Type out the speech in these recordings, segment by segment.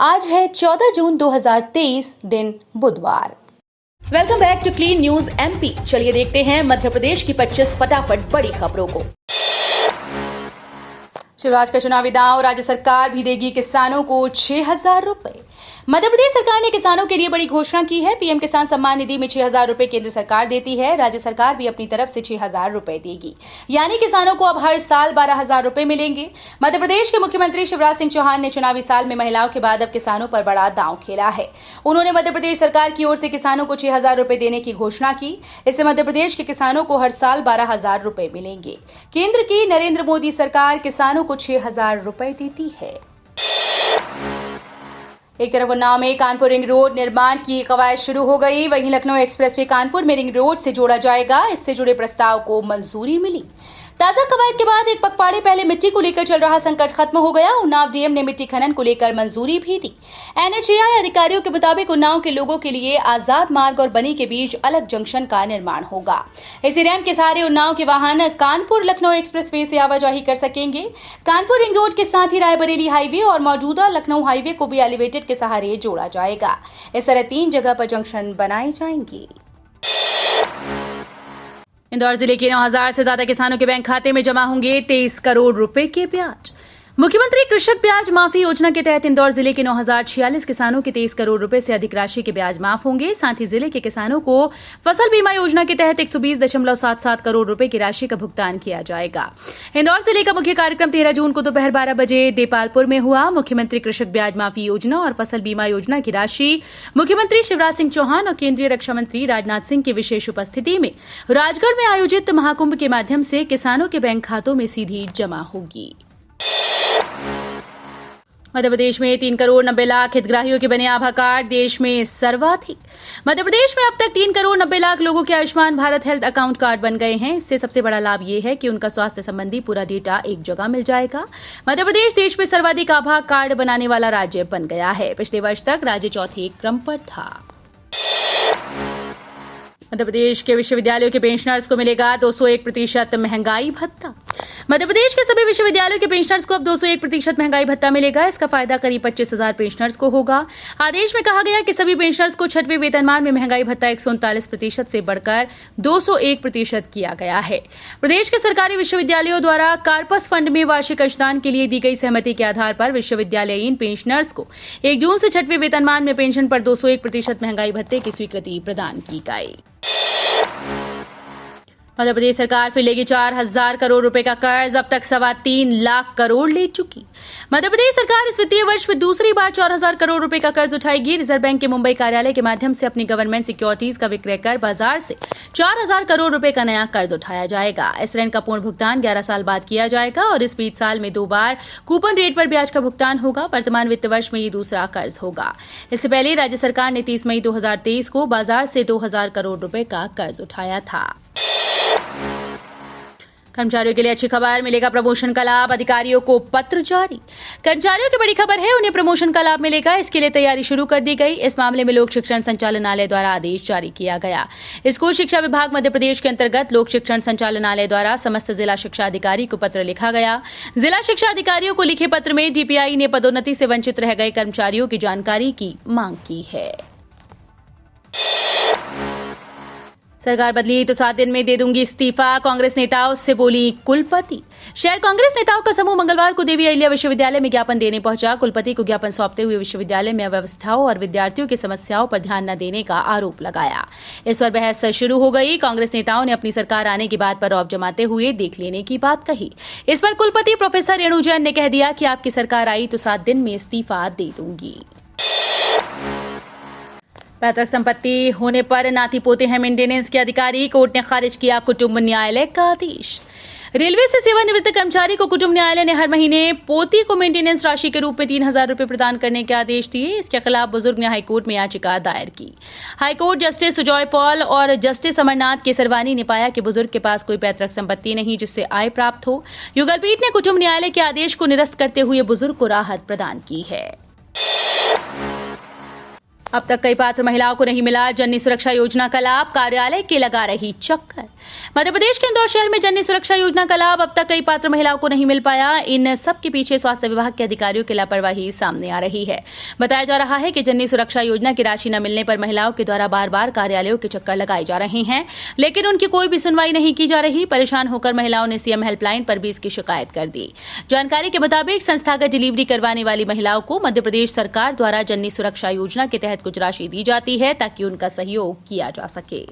आज है 14 जून 2023, दिन बुधवार। Welcome back to Clean News MP. चलिए देखते हैं मध्य प्रदेश की 25 फटाफट बड़ी खबरों को। शिवराज का चुनावी दांव, राज्य सरकार भी देगी किसानों को 6,000 रुपए। मध्य प्रदेश सरकार ने किसानों के लिए बड़ी घोषणा की है। पीएम किसान सम्मान निधि में 6,000 रुपए केंद्र सरकार देती है, राज्य सरकार भी अपनी तरफ से 6,000 रुपए देगी, यानी किसानों को अब हर साल 12,000 रुपए मिलेंगे। मध्य प्रदेश के मुख्यमंत्री शिवराज सिंह चौहान ने चुनावी साल में महिलाओं के बाद अब किसानों पर बड़ा दांव खेला है। उन्होंने मध्य प्रदेश सरकार की ओर से किसानों को 6,000 रुपए देने की घोषणा की। इससे मध्य प्रदेश के किसानों को हर साल 12,000 रुपए मिलेंगे। केंद्र की नरेंद्र मोदी सरकार किसानों को 6,000 रुपए देती है। एक तरफ उन्नाव में कानपुर रिंग रोड निर्माण की कवायद शुरू हो गई, वहीं लखनऊ एक्सप्रेसवे कानपुर में रिंग रोड से जोड़ा जाएगा। इससे जुड़े प्रस्ताव को मंजूरी मिली। ताजा कवायद के बाद एक पखवाड़े पहले मिट्टी को लेकर चल रहा संकट खत्म हो गया। उन्नाव डीएम ने मिट्टी खनन को लेकर मंजूरी भी दी। एनएचएआई अधिकारियों के मुताबिक उन्नाव के लोगों के लिए आजाद मार्ग और बनी के बीच अलग जंक्शन का निर्माण होगा। इसी रैंप के सहारे उन्नाव के वाहन कानपुर लखनऊ एक्सप्रेसवे से आवाजाही कर सकेंगे। कानपुर रिंग रोड के साथ ही रायबरेली हाईवे और मौजूदा लखनऊ हाईवे को भी एलिवेटेड के सहारे जोड़ा जाएगा। इस तरह 3 जगह पर जंक्शन बनाए जाएंगे। इंदौर जिले के 9,000 से ज्यादा किसानों के बैंक खाते में जमा होंगे 23 करोड़ रुपए के ब्याज। मुख्यमंत्री कृषक ब्याज माफी योजना के तहत इंदौर जिले के 9,046 किसानों के 23 करोड़ रुपए से अधिक राशि के ब्याज माफ होंगे। साथ ही जिले के किसानों को फसल बीमा योजना के तहत 120.77 करोड़ रुपए की राशि का भुगतान किया जाएगा। इंदौर जिले का मुख्य कार्यक्रम 13 जून को दोपहर 12 बजे देपालपुर में हुआ। मुख्यमंत्री कृषक ब्याज माफी योजना और फसल बीमा योजना की राशि मुख्यमंत्री शिवराज सिंह चौहान और केंद्रीय रक्षा मंत्री राजनाथ सिंह की विशेष उपस्थिति में राजगढ़ में आयोजित महाकुंभ के माध्यम से किसानों के बैंक खातों में सीधी जमा होगी। मध्य प्रदेश में 3 करोड़ 90 लाख हितग्राहियों के बने आभा कार्ड, देश में सर्वाधिक। मध्य प्रदेश में अब तक 3 करोड़ 90 लाख लोगों के Ayushman Bharat health account card बन गए हैं। इससे सबसे बड़ा लाभ ये है कि उनका स्वास्थ्य संबंधी पूरा डेटा एक जगह मिल जाएगा। मध्य प्रदेश देश में सर्वाधिक आभा कार्ड बनाने वाला राज्य बन गया है। पिछले वर्ष तक राज्य चौथे क्रम पर था। मध्य प्रदेश के विश्वविद्यालयों के पेंशनर्स को मिलेगा 201% महंगाई भत्ता। मध्य प्रदेश के सभी विश्वविद्यालयों के पेंशनर्स को अब 201% महंगाई भत्ता मिलेगा। इसका फायदा करीब 25,000 पेंशनर्स को होगा। आदेश में कहा गया कि सभी पेंशनर्स को 6वें वेतनमान में महंगाई भत्ता 139% से बढ़कर 201% किया गया है। प्रदेश के सरकारी विश्वविद्यालयों द्वारा कार्पस फंड में वार्षिक अंशदान के लिए दी गई सहमति के आधार पर विश्वविद्यालयीन पेंशनर्स को 1 जून से 6वें वेतनमान में पेंशन पर 201% महंगाई भत्ते की स्वीकृति प्रदान की गई। मध्य प्रदेश सरकार फिर लेगी 4,000 करोड़ रुपए का कर्ज। अब तक 3.25 लाख करोड़ ले चुकी। मध्य प्रदेश सरकार इस वित्तीय वर्ष में दूसरी बार 4,000 करोड़ रुपए का कर्ज उठाएगी। रिजर्व बैंक के मुंबई कार्यालय के माध्यम से अपनी गवर्नमेंट सिक्योरिटीज का विक्रय कर बाजार से 4,000 करोड़ रुपए का नया कर्ज उठाया जाएगा। इस ऋण का पूर्ण भुगतान 11 साल बाद किया जाएगा और इस बीच साल में 2 बार कूपन रेट पर ब्याज का भुगतान होगा। वर्तमान वित्त वर्ष में ये दूसरा कर्ज होगा। इससे पहले राज्य सरकार ने 30 मई 2023 को बाजार से 2,000 करोड़ रुपए का कर्ज उठाया था। कर्मचारियों के लिए अच्छी खबर, मिलेगा प्रमोशन का लाभ, अधिकारियों को पत्र जारी। कर्मचारियों की बड़ी खबर है, उन्हें प्रमोशन का लाभ मिलेगा। इसके लिए तैयारी शुरू कर दी गई। इस मामले में लोक शिक्षण संचालनालय द्वारा आदेश जारी किया गया। स्कूल शिक्षा विभाग मध्य प्रदेश के अंतर्गत लोक शिक्षण संचालनालय द्वारा समस्त जिला शिक्षा अधिकारी को पत्र लिखा गया। जिला शिक्षा अधिकारियों को लिखे पत्र में डीपीआई ने पदोन्नति से वंचित रह गए कर्मचारियों की जानकारी की मांग की है। सरकार बदली तो 7 दिन में दे दूंगी इस्तीफा, कांग्रेस नेताओं से बोली कुलपति। शहर कांग्रेस नेताओं का समूह मंगलवार को देवी अहिल्या विश्वविद्यालय में ज्ञापन देने पहुंचा। कुलपति को ज्ञापन सौंपते हुए विश्वविद्यालय में अव्यवस्थाओं और विद्यार्थियों की समस्याओं पर ध्यान न देने का आरोप लगाया। इस पर बहस शुरू हो गई। कांग्रेस नेताओं ने अपनी सरकार आने की बात पर रौब जमाते हुए देख लेने की बात कही। इस पर कुलपति प्रोफेसर रेणु जैन ने कह दिया कि आपकी सरकार आई तो 7 दिन में इस्तीफा दे दूंगी। पैतृक संपत्ति होने पर नाती पोते हैं मेंटेनेंस के अधिकारी, कोर्ट ने खारिज किया कुटुंब न्यायालय का आदेश। रेलवे से सेवानिवृत्त कर्मचारी को कुटुंब न्यायालय ने हर महीने पोती को मेंटेनेंस राशि के रूप में 3,000 रुपए प्रदान करने के आदेश दिए। इसके खिलाफ बुजुर्ग ने हाईकोर्ट में याचिका दायर की। हाईकोर्ट जस्टिस सुजॉय पॉल और जस्टिस अमरनाथ केसरवानी ने पाया कि बुजुर्ग के पास कोई पैतृक संपत्ति नहीं जिससे आय प्राप्त हो। युगलपीठ ने कुटुंब न्यायालय के आदेश को निरस्त करते हुए बुजुर्ग को राहत प्रदान की है। अब तक कई पात्र महिलाओं को नहीं मिला जननी सुरक्षा योजना का लाभ, कार्यालय के लगा रही चक्कर। मध्य प्रदेश के इंदौर शहर में जननी सुरक्षा योजना का लाभ अब तक कई पात्र महिलाओं को नहीं मिल पाया। इन सब के पीछे स्वास्थ्य विभाग के अधिकारियों की लापरवाही सामने आ रही है। बताया जा रहा है कि जननी सुरक्षा योजना की राशि न मिलने पर महिलाओं के द्वारा बार बार कार्यालयों के चक्कर लगाए जा रहे हैं, लेकिन उनकी कोई भी सुनवाई नहीं की जा रही। परेशान होकर महिलाओं ने सीएम हेल्पलाइन पर भी इसकी शिकायत कर दी। जानकारी के मुताबिक संस्थागत डिलीवरी करवाने वाली महिलाओं को मध्य प्रदेश सरकार द्वारा जननी सुरक्षा योजना के तहत कुछ राशि दी जाती है ताकि उनका सहयोग किया जा सके।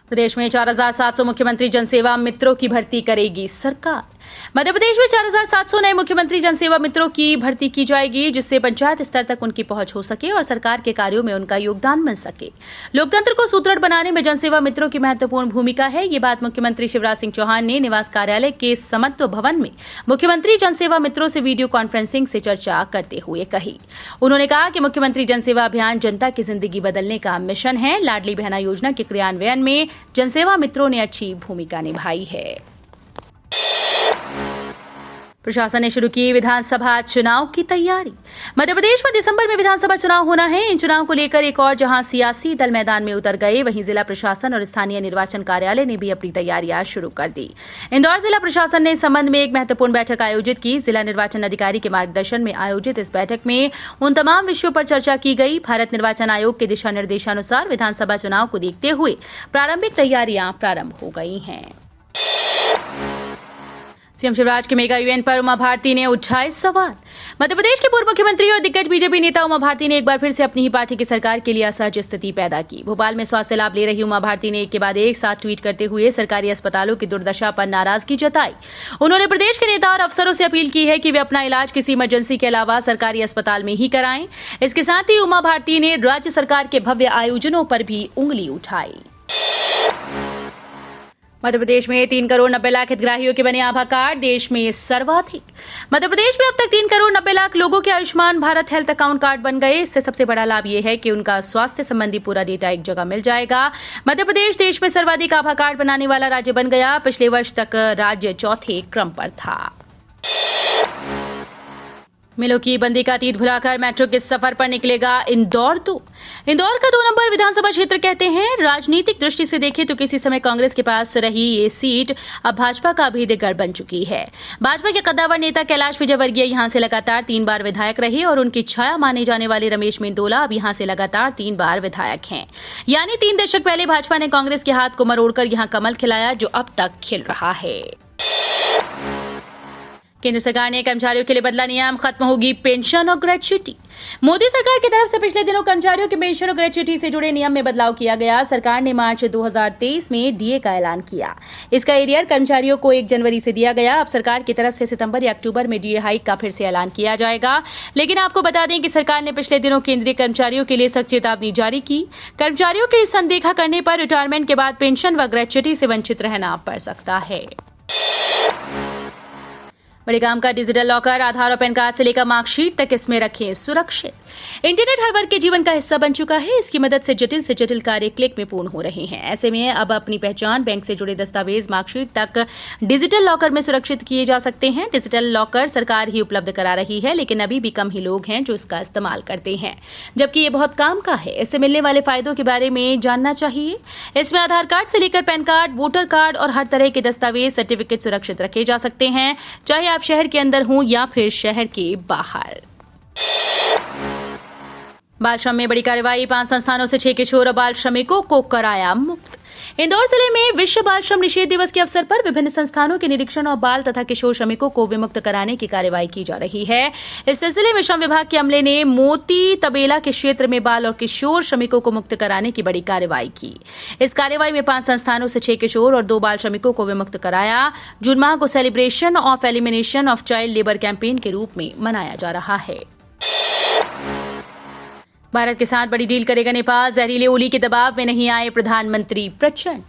प्रदेश में 4,700 मुख्यमंत्री जनसेवा मित्रों की भर्ती करेगी सरकार। मध्य प्रदेश में 4,700 नए मुख्यमंत्री जनसेवा मित्रों की भर्ती की जाएगी, जिससे पंचायत स्तर तक उनकी पहुंच हो सके और सरकार के कार्यों में उनका योगदान मिल सके। लोकतंत्र को सुदृढ़ बनाने में जनसेवा मित्रों की महत्वपूर्ण भूमिका है। ये बात मुख्यमंत्री शिवराज सिंह चौहान ने निवास कार्यालय के समत्व भवन में मुख्यमंत्री जनसेवा मित्रों से वीडियो कॉन्फ्रेंसिंग से चर्चा करते हुए कही। उन्होंने कहा कि मुख्यमंत्री जनसेवा अभियान जनता की जिंदगी बदलने का मिशन है। लाडली बहना योजना के क्रियान्वयन में जनसेवा मित्रों ने अच्छी भूमिका निभाई है। प्रशासन ने शुरू की विधानसभा चुनाव की तैयारी। मध्य प्रदेश में दिसंबर में विधानसभा चुनाव होना है। इन चुनाव को लेकर एक और जहां सियासी दल मैदान में उतर गए, वहीं जिला प्रशासन और स्थानीय निर्वाचन कार्यालय ने भी अपनी तैयारियां शुरू कर दी। इंदौर जिला प्रशासन ने इस संबंध में एक महत्वपूर्ण बैठक आयोजित की। जिला निर्वाचन अधिकारी के मार्गदर्शन में आयोजित इस बैठक में उन तमाम विषयों पर चर्चा की गई। भारत निर्वाचन आयोग के दिशा निर्देशानुसार विधानसभा चुनाव को देखते हुए प्रारंभिक तैयारियां प्रारंभ हो गई हैं। सीएम शिवराज के मेगा इवेंट पर उमा भारती ने उठाए सवाल। मध्य प्रदेश के पूर्व मुख्यमंत्री और दिग्गज बीजेपी नेता उमा भारती ने एक बार फिर से अपनी ही पार्टी की सरकार के लिए असहज स्थिति पैदा की। भोपाल में स्वास्थ्य लाभ ले रही उमा भारती ने एक के बाद एक साथ ट्वीट करते हुए सरकारी अस्पतालों की दुर्दशा पर नाराजगी जताई। उन्होंने प्रदेश के नेता और अफसरों से अपील की है कि वे अपना इलाज किसी इमरजेंसी के अलावा सरकारी अस्पताल में ही कराएं। इसके साथ ही उमा भारती ने राज्य सरकार के भव्य आयोजनों पर भी उंगली उठाई। मध्य प्रदेश में 3 करोड़ 90 लाख हितग्राहियों के बने आभा कार्ड, देश में सर्वाधिक। मध्य प्रदेश में अब तक 3 करोड़ 90 लाख लोगों के Ayushman Bharat health account card बन गए। इससे सबसे बड़ा लाभ यह है कि उनका स्वास्थ्य संबंधी पूरा डेटा एक जगह मिल जाएगा। मध्य प्रदेश देश में सर्वाधिक आभा कार्ड बनाने वाला राज्य बन गया। पिछले वर्ष तक राज्य चौथे क्रम पर था। मिलों की बंदी का अतीत भुलाकर मेट्रो के सफर पर निकलेगा इंदौर 2। इंदौर का 2 नंबर विधानसभा क्षेत्र कहते हैं। राजनीतिक दृष्टि से देखें तो किसी समय कांग्रेस के पास रही ये सीट अब भाजपा का अभेद्य गढ़ बन चुकी है। भाजपा के कद्दावर नेता कैलाश विजयवर्गीय यहां से लगातार 3 बार विधायक रहे और उनकी छाया माने जाने वाले रमेश मेंदोला अब यहां से लगातार 3 बार विधायक हैं। यानी 3 दशक पहले भाजपा ने कांग्रेस के हाथ को मरोड़कर यहां कमल खिलाया, जो अब तक खिल रहा है। केंद्र सरकार ने कर्मचारियों के लिए बदला नियम, खत्म होगी पेंशन और ग्रेच्युटी। मोदी सरकार की तरफ से पिछले दिनों कर्मचारियों के पेंशन और ग्रेच्युटी से जुड़े नियम में बदलाव किया गया। सरकार ने मार्च 2023 में डीए का ऐलान किया। इसका एरियर कर्मचारियों को 1 जनवरी से दिया गया। अब सरकार की तरफ से सितंबर या अक्टूबर में डीए हाइक का फिर से ऐलान किया जाएगा। लेकिन आपको बता दें कि सरकार ने पिछले दिनों केंद्रीय कर्मचारियों के लिए सख्त चेतावनी जारी की। कर्मचारियों के इस अनदेखा करने पर रिटायरमेंट के बाद पेंशन व ग्रेच्युटी से वंचित रहना पड़ सकता है। बड़े काम का डिजिटल लॉकर, आधार और पैन कार्ड से लेकर मार्कशीट तक इसमें रखें सुरक्षित। इंटरनेट हर वर्ग के जीवन का हिस्सा बन चुका है। इसकी मदद से जटिल कार्य क्लिक में पूर्ण हो रहे हैं। ऐसे में अब अपनी पहचान, बैंक से जुड़े दस्तावेज, मार्कशीट तक डिजिटल लॉकर में सुरक्षित किए जा सकते हैं। डिजिटल लॉकर सरकार ही उपलब्ध करा रही है, लेकिन अभी भी कम ही लोग हैं जो इसका इस्तेमाल करते हैं, जबकि ये बहुत काम का है। इससे मिलने वाले फायदों के बारे में जानना चाहिए। इसमें आधार कार्ड से लेकर पैन कार्ड, वोटर कार्ड और हर तरह के दस्तावेज, सर्टिफिकेट सुरक्षित रखे जा सकते हैं, चाहे आप शहर के अंदर हों या फिर शहर के बाहर। बाल श्रम में बड़ी कार्रवाई, 5 संस्थानों से 6 किशोर और बाल श्रमिकों को कराया मुक्त। इंदौर जिले में विश्व बाल श्रम निषेध दिवस के अवसर पर विभिन्न संस्थानों के निरीक्षण और बाल तथा किशोर श्रमिकों को विमुक्त कराने की कार्रवाई की जा रही है। इस सिलसिले में श्रम विभाग के अमले ने मोती तबेला के क्षेत्र में बाल और किशोर श्रमिकों को मुक्त कराने की बड़ी कार्रवाई की। इस कार्रवाई में 5 संस्थानों से 6 किशोर और 2 बाल श्रमिकों को विमुक्त कराया। जून माह को celebration of elimination of child labour campaign के रूप में मनाया जा रहा है। भारत के साथ बड़ी डील करेगा नेपाल, जहरीले ओली के दबाव में नहीं आए प्रधानमंत्री प्रचंड।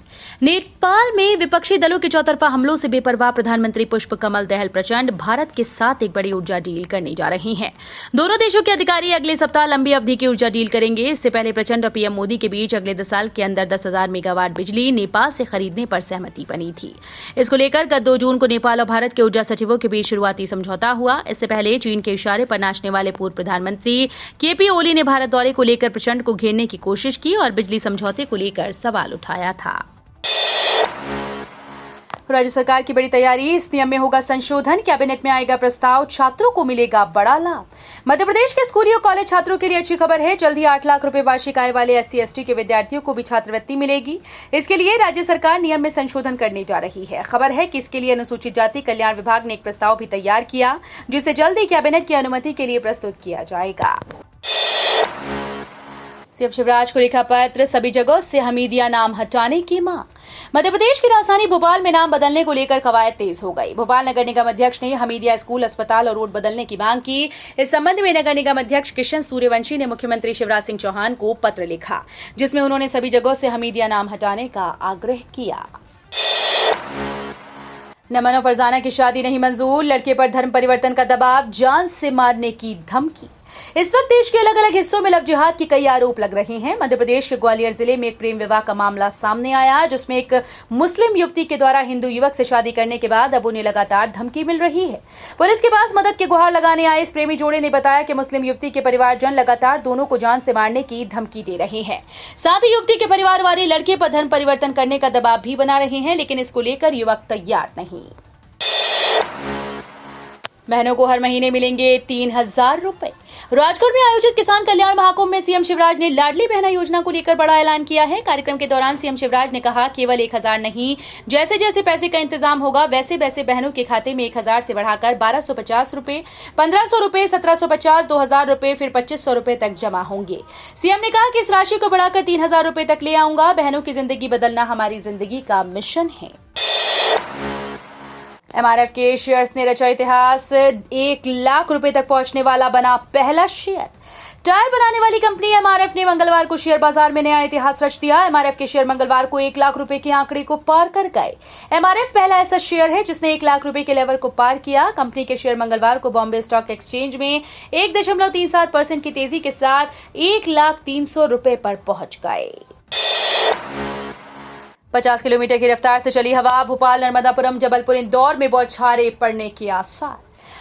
नेपाल में विपक्षी दलों के चौतरफा हमलों से बेपरवाह प्रधानमंत्री पुष्प कमल दहल प्रचंड भारत के साथ एक बड़ी ऊर्जा डील करने जा रही हैं। दोनों देशों के अधिकारी अगले सप्ताह लंबी अवधि की ऊर्जा डील करेंगे। इससे पहले प्रचंड और पीएम मोदी के बीच अगले 10 साल के अंदर 10,000 मेगावाट बिजली नेपाल से खरीदने पर सहमति बनी थी। इसको लेकर गत 2 जून को नेपाल और भारत के ऊर्जा सचिवों के बीच शुरुआती समझौता हुआ। इससे पहले चीन के इशारे पर नाचने वाले पूर्व प्रधानमंत्री केपी ओली ने भारत दौरे को लेकर प्रचंड को घेरने की कोशिश की और बिजली समझौते को लेकर सवाल उठाया था। राज्य सरकार की बड़ी तैयारी, इस नियम में होगा संशोधन, कैबिनेट में आएगा प्रस्ताव, छात्रों को मिलेगा बड़ा लाभ। मध्य प्रदेश के स्कूली और कॉलेज छात्रों के लिए अच्छी खबर है। जल्द ही 8 लाख रुपए वार्षिक आय वाले SC/ST के विद्यार्थियों को भी छात्रवृत्ति मिलेगी। इसके लिए राज्य सरकार नियम में संशोधन करने जा रही है। खबर है कि इसके लिए अनुसूचित जाति कल्याण विभाग ने एक प्रस्ताव भी तैयार किया, जिसे जल्द ही कैबिनेट की अनुमति के लिए प्रस्तुत किया जाएगा। सीएम शिवराज को लिखा पत्र, सभी जगहों से हमीदिया नाम हटाने की मांग। मध्य प्रदेश की राजधानी भोपाल में नाम बदलने को लेकर कवायद तेज हो गई। भोपाल नगर निगम अध्यक्ष ने हमीदिया स्कूल, अस्पताल और रोड बदलने की मांग की। इस संबंध में नगर निगम अध्यक्ष किशन सूर्यवंशी ने मुख्यमंत्री शिवराज सिंह चौहान को पत्र लिखा, जिसमें उन्होंने सभी जगहों से हमीदिया नाम हटाने का आग्रह किया। नमन और फरजाना की शादी नहीं मंजूर, लड़के पर धर्म परिवर्तन का दबाव, जान से मारने की धमकी। इस वक्त देश के अलग अलग हिस्सों में लव जिहाद के कई आरोप लग रहे हैं। मध्य प्रदेश के ग्वालियर जिले में एक प्रेम विवाह का मामला सामने आया, जिसमें एक मुस्लिम युवती के द्वारा हिंदू युवक से शादी करने के बाद अब उन्हें लगातार धमकी मिल रही है। पुलिस के पास मदद की गुहार लगाने आए इस प्रेमी जोड़े ने बताया कि मुस्लिम युवती के परिवारजन लगातार दोनों को जान से मारने की धमकी दे रहे हैं। साथ ही युवती के परिवार वाले लड़के पर धर्म परिवर्तन करने का दबाव भी बना रहे हैं, लेकिन इसको लेकर युवक तैयार नहीं। बहनों को हर महीने मिलेंगे 3,000 रुपए। राजगढ़ में आयोजित किसान कल्याण महाकुंभ में सीएम शिवराज ने लाडली बहना योजना को लेकर बड़ा ऐलान किया है। कार्यक्रम के दौरान सीएम शिवराज ने कहा, केवल 1,000 नहीं, जैसे जैसे पैसे का इंतजाम होगा वैसे वैसे बहनों के खाते में 1,000 से बढ़ाकर 1,250 रुपए, 1,500 रुपए, 1,750, 2,000 रुपए, फिर 2,500 रुपए तक जमा होंगे। सीएम ने कहा कि इस राशि को बढ़ाकर 3,000 रुपए तक ले आऊंगा। बहनों की जिंदगी बदलना हमारी जिंदगी का मिशन है। MRF के शेयर्स ने रचा इतिहास, 1 लाख रुपए तक पहुंचने वाला बना पहला शेयर। टायर बनाने वाली कंपनी MRF ने मंगलवार को शेयर बाजार में नया इतिहास रच दिया। MRF के शेयर मंगलवार को 1 लाख रुपए के आंकड़े को पार कर गए। MRF पहला ऐसा शेयर है जिसने 1 लाख रुपए के लेवल को पार किया। कंपनी के शेयर मंगलवार को बॉम्बे स्टॉक एक्सचेंज में 1.37% की तेजी के साथ 1,03,000 रुपए पर पहुंच गए। 50 किलोमीटर की रफ्तार से चली हवा, भोपाल, नर्मदापुरम, जबलपुर, इंदौर में बौछारें पड़ने के आसार।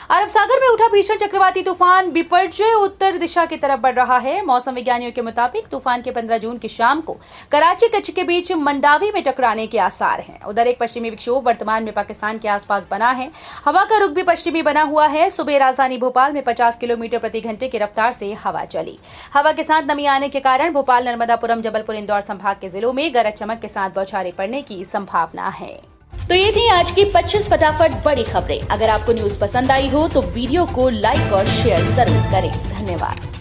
अरब सागर में उठा भीषण चक्रवाती तूफान बिपरजॉय उत्तर दिशा की तरफ बढ़ रहा है। मौसम विज्ञानियों के मुताबिक तूफान के 15 जून की शाम को कराची कच्छ के बीच मंडावी में टकराने के आसार हैं। उधर एक पश्चिमी विक्षोभ वर्तमान में पाकिस्तान के आसपास बना है। हवा का रुख भी पश्चिमी बना हुआ है। सुबह राजधानी भोपाल में 50 किलोमीटर प्रति घंटे की रफ्तार से हवा चली। हवा के साथ नमी आने के कारण भोपाल, नर्मदापुरम, जबलपुर, इंदौर संभाग के जिलों में गरज चमक के साथ बौछारें पड़ने की संभावना है। तो ये थी आज की 25 फटाफट बड़ी खबरें। अगर आपको न्यूज पसंद आई हो तो वीडियो को लाइक और शेयर जरूर करें। धन्यवाद।